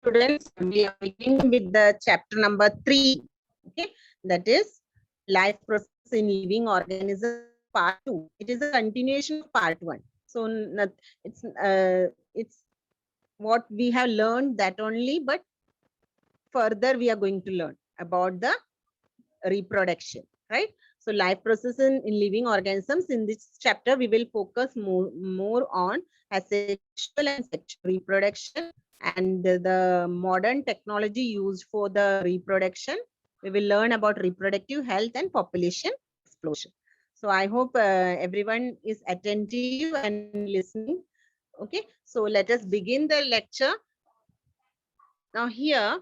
Students, we are beginning with the chapter number 3. Okay, that is life process in living organisms part 2. It is a continuation of part 1. So it's what we have learned that only, but further we are going to learn about the reproduction, right? So life process in living organisms. In this chapter, we will focus more on asexual and sexual reproduction and the modern technology used for the reproduction. We will learn about reproductive health and population explosion. So I hope everyone is attentive and listening. Okay, so let us begin the lecture. Now here,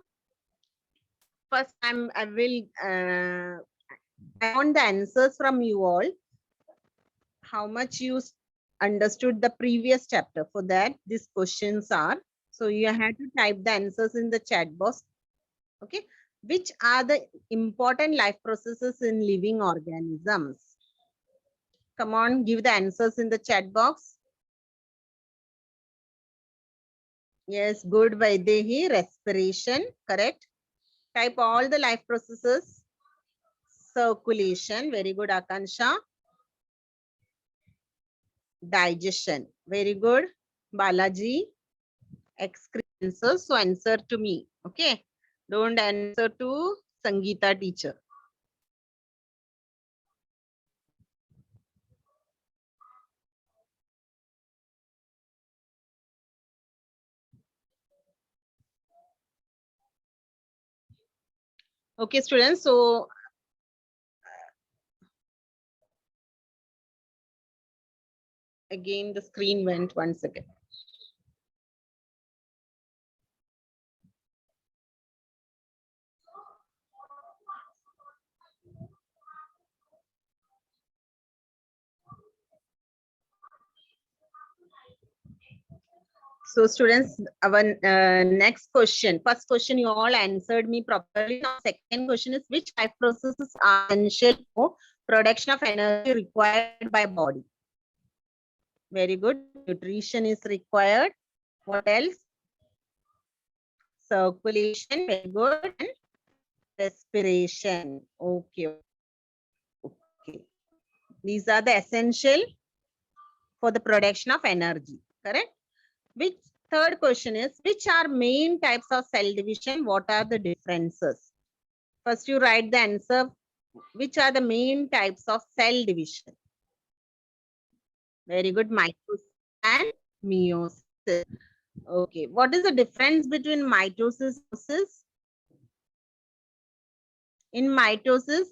first I want the answers from you all. How much you understood the previous chapter? For that, these questions are. So you have to type the answers in the chat box. Okay. Which are the important life processes in living organisms? Come on, give the answers in the chat box. Yes, good, Vaidehi. Respiration, correct. Type all the life processes. Circulation, very good, Akansha. Digestion, very good, Balaji. Excretion, so answer to me, okay? Don't answer to Sangeeta teacher. Okay, students, so again the screen went 1 second. So students, our next question, first question you all answered me properly. Now second question is, which life processes are essential for production of energy required by body? Very good. Nutrition is required. What else? Circulation, very good. And respiration. Okay. Okay. These are the essential for the production of energy. Correct? Which third question is, which are main types of cell division? What are the differences? First, you write the answer. Which are the main types of cell division? Very good. Mitosis and meiosis. Okay. What is the difference between mitosis and meiosis? In mitosis,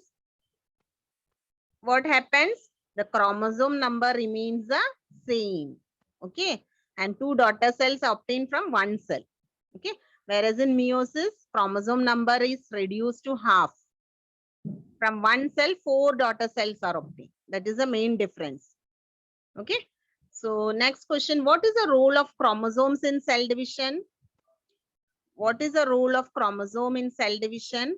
what happens? The chromosome number remains the same. Okay. And 2 daughter cells are obtained from 1 cell. Okay. Whereas in meiosis, chromosome number is reduced to half. From 1 cell, 4 daughter cells are obtained. That is the main difference. Okay. So next question, what is the role of chromosomes in cell division? What is the role of chromosome in cell division?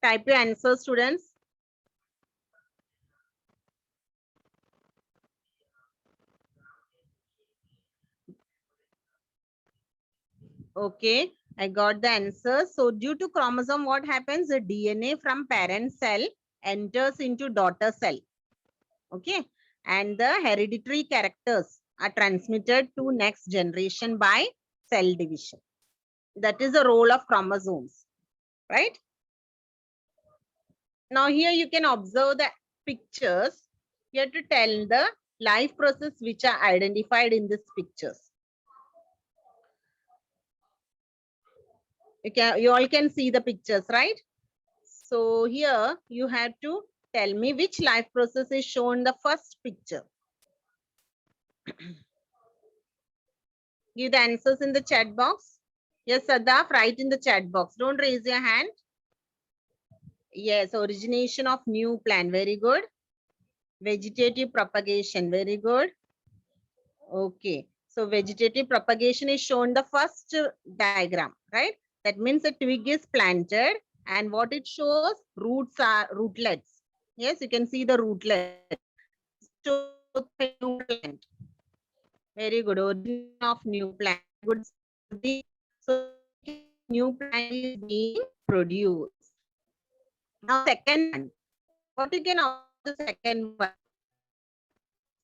Type your answer, students. Okay, I got the answer. So due to chromosome, what happens? The DNA from parent cell enters into daughter cell. Okay, and the hereditary characters are transmitted to next generation by cell division. That is the role of chromosomes, right? Now here you can observe the pictures. You have to tell the life process which are identified in these pictures. You all can see the pictures, right? So here you have to tell me which life process is shown the first picture. Give the answers in the chat box. Yes, Sadaf, write in the chat box. Don't raise your hand. Yes, origination of new plant. Very good. Vegetative propagation. Very good. Okay. So vegetative propagation is shown the first diagram, right? That means a twig is planted and what it shows, roots are rootlets. Yes, you can see the rootlets. shows a new plant. Very good. Origin of new plant. Good. So new plant is being produced. Now second one. What you can observe the second one?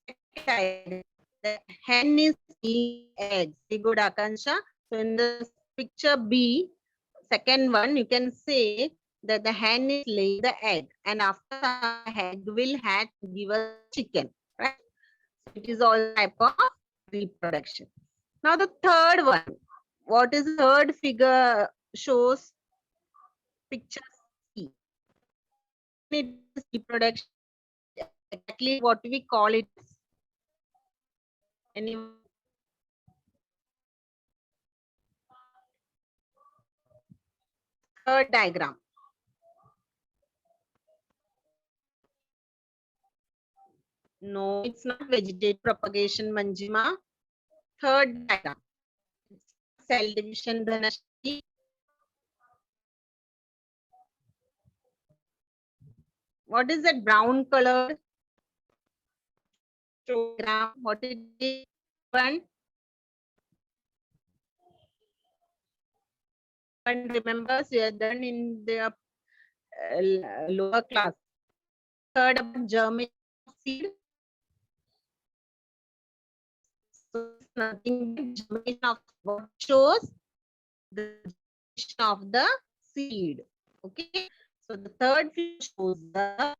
Second diagram. The hen is laying eggs. Very good, Akansha. So in the picture B, second one, you can say that the hen is laying the egg, and after the egg will hatch and give us chicken, right? So it is all type of reproduction. Now the third one, what is the third figure shows picture C? It is reproduction. Exactly what we call it. Anyone? Third diagram. No, it's not vegetative propagation, Manjima. Third diagram. Cell division, Dhanashri. What is that brown colored diagram? What it is? One remembers you are done in the lower class. Third about germination of seed. So it's nothing but germination of what shows the germination of the seed. Okay. So the third figure shows the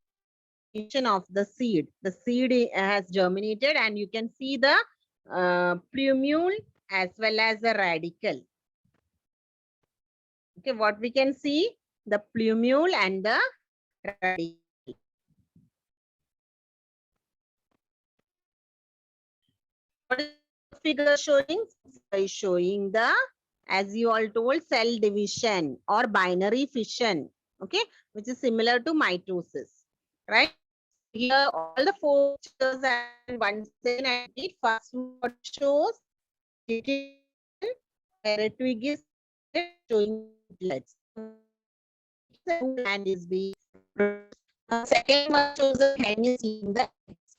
germination of the seed. The seed has germinated, and you can see the plumule as well as the radicle. Okay, what we can see, the plumule and the radicle. What is the figure showing? Is showing the, as you all told, cell division or binary fission. Okay, which is similar to mitosis, right? Here all the four pictures and one second I did. First what shows where a twig is showing leaves. And is being second one shows the hen is laying the eggs.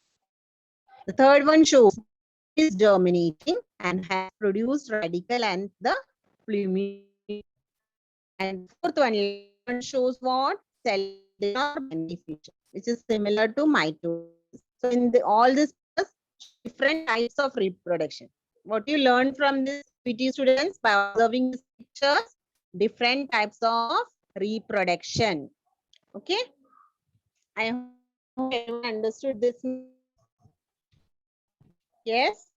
The third one shows is germinating and has produced radicle and the plumule. And fourth one shows what? Cell or beneficial, which is similar to mitosis. So in all this different types of reproduction. What you learn from this PT students by observing these pictures, different types of reproduction. Okay. I hope everyone understood this. Yes.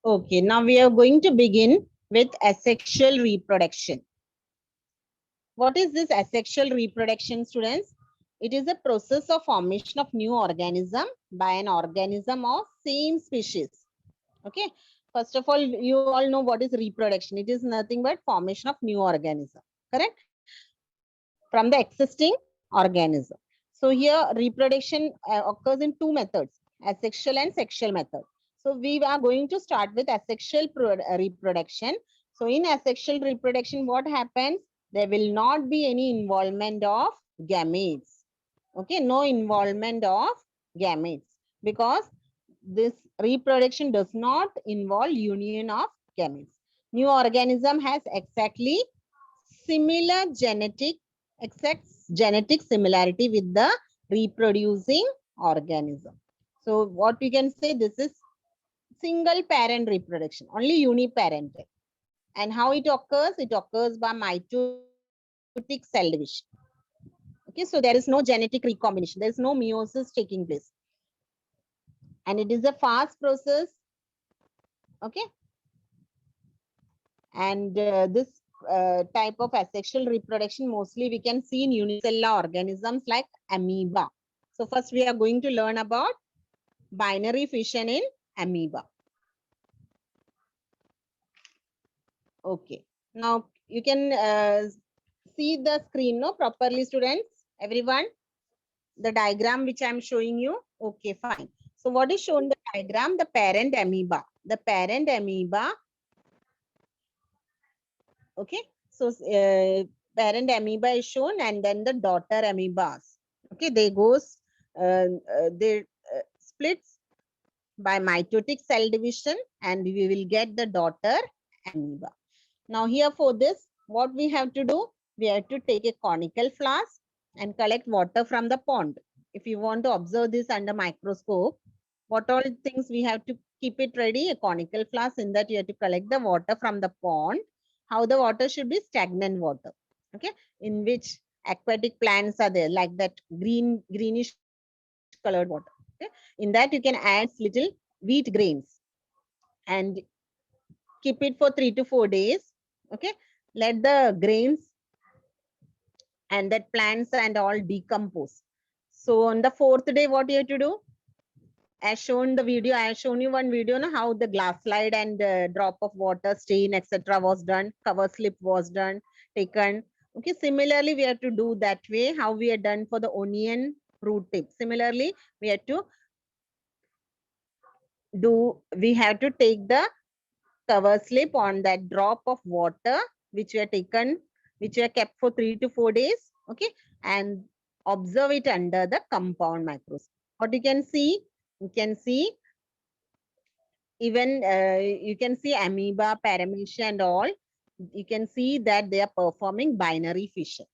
Okay, now we are going to begin with asexual reproduction. What is this asexual reproduction, students? It is a process of formation of new organism by an organism of same species. Okay. First of all, you all know what is reproduction. It is nothing but formation of new organism. Correct? From the existing organism. So here reproduction occurs in two methods, asexual and sexual method. So we are going to start with asexual reproduction. So in asexual reproduction, what happens? There will not be any involvement of gametes. Okay, no involvement of gametes because this reproduction does not involve union of gametes. New organism has exactly similar genetic accepts genetic similarity with the reproducing organism. So what we can say, this is single parent reproduction, only uniparental. And how it occurs? It occurs by mitotic cell division. Okay, so there is no genetic recombination. There is no meiosis taking place. And it is a fast process. Okay. And this type of asexual reproduction mostly we can see in unicellular organisms like amoeba. So first we are going to learn about binary fission in amoeba. Okay. Now you can see the screen, no, properly, students, everyone? The diagram which I'm showing you. Okay, fine. So what is shown in the diagram? The parent amoeba. The parent amoeba. Okay. So parent amoeba is shown, and then the daughter amoebas. Okay, they splits by mitotic cell division, and we will get the daughter amoeba. Now here for this, what we have to do? We have to take a conical flask and collect water from the pond. If you want to observe this under microscope, what all things we have to keep it ready? A conical flask, in that you have to collect the water from the pond. How the water should be? Stagnant water. Okay, in which aquatic plants are there, like that greenish colored water. Okay, in that you can add little wheat grains and keep it for 3 to 4 days. Okay, let the grains and that plants and all decompose. So on the 4th day, what you have to do? As shown the video, I have shown you one video now, how the glass slide and drop of water stain etc was done, cover slip was done, taken. Okay, similarly we have to do that way, how we are done for the onion root tip. Similarly we have to take the cover slip on that drop of water which we are taken, which we are kept for 3 to 4 days. Okay, and observe it under the compound microscope. What you can see? You can see even you can see amoeba, paramecia and all. You can see that they are performing binary fission.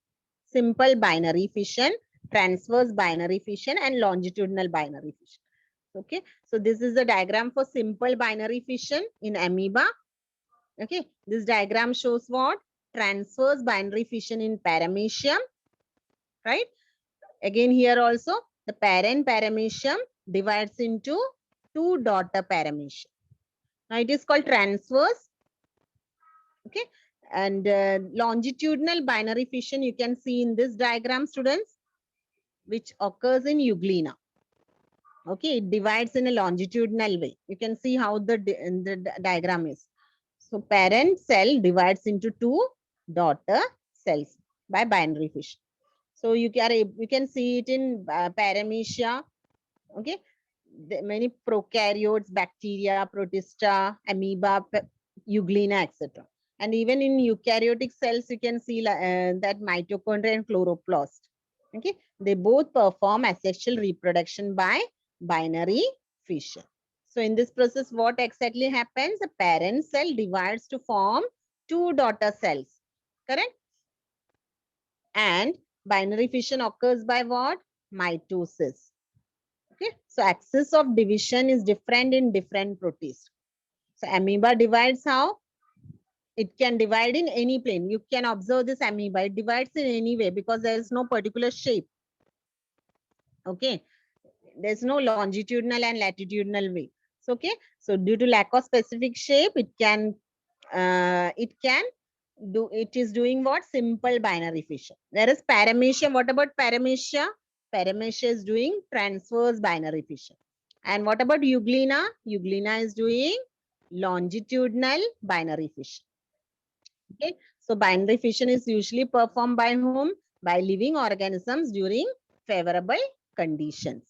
Simple binary fission, transverse binary fission and longitudinal binary fission. Okay, so this is the diagram for simple binary fission in amoeba. Okay, this diagram shows what? Transverse binary fission in paramecium, right? Again here also the parent paramecium divides into 2 daughter paramecium. Now it is called transverse. Okay, and longitudinal binary fission you can see in this diagram, students, which occurs in euglena. Okay, it divides in a longitudinal way. You can see how the diagram is. So parent cell divides into 2 daughter cells by binary fission. So you can see it in paramecia. Okay, many prokaryotes, bacteria, protista, amoeba, euglena, etc. And even in eukaryotic cells, you can see that mitochondria and chloroplast. Okay, they both perform asexual reproduction by binary fission. So in this process, what exactly happens? The parent cell divides to form 2 daughter cells, correct? And binary fission occurs by what? Mitosis. Okay, so axis of division is different in different protists. So amoeba divides how? It can divide in any plane. You can observe this amoeba. It divides in any way because there is no particular shape. Okay, there's no longitudinal and latitudinal way. So, okay, so due to lack of specific shape, it is doing what? Simple binary fission. Whereas paramecia, what about paramecia? Paramecia is doing transverse binary fission. And what about euglena? Euglena is doing longitudinal binary fission. Okay, so binary fission is usually performed by whom? By living organisms during favorable conditions,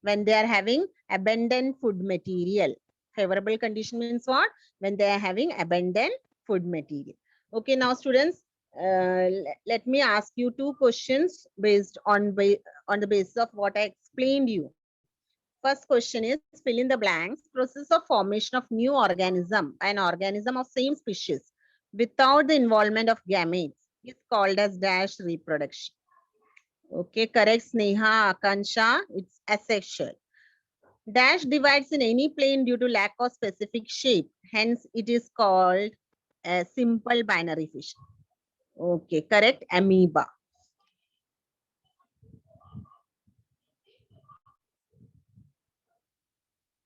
when they are having abundant food material. Favorable condition means what? When they are having abundant food material. Okay, now students, let me ask you 2 questions based on the basis of what I explained you. First question is, fill in the blanks. Process of formation of new organism, an organism of same species without the involvement of gametes is called as dash reproduction. Okay, correct, Sneha, Akansha. It's asexual. Dash divides in any plane due to lack of specific shape. Hence, it is called a simple binary fission. Okay, correct, amoeba.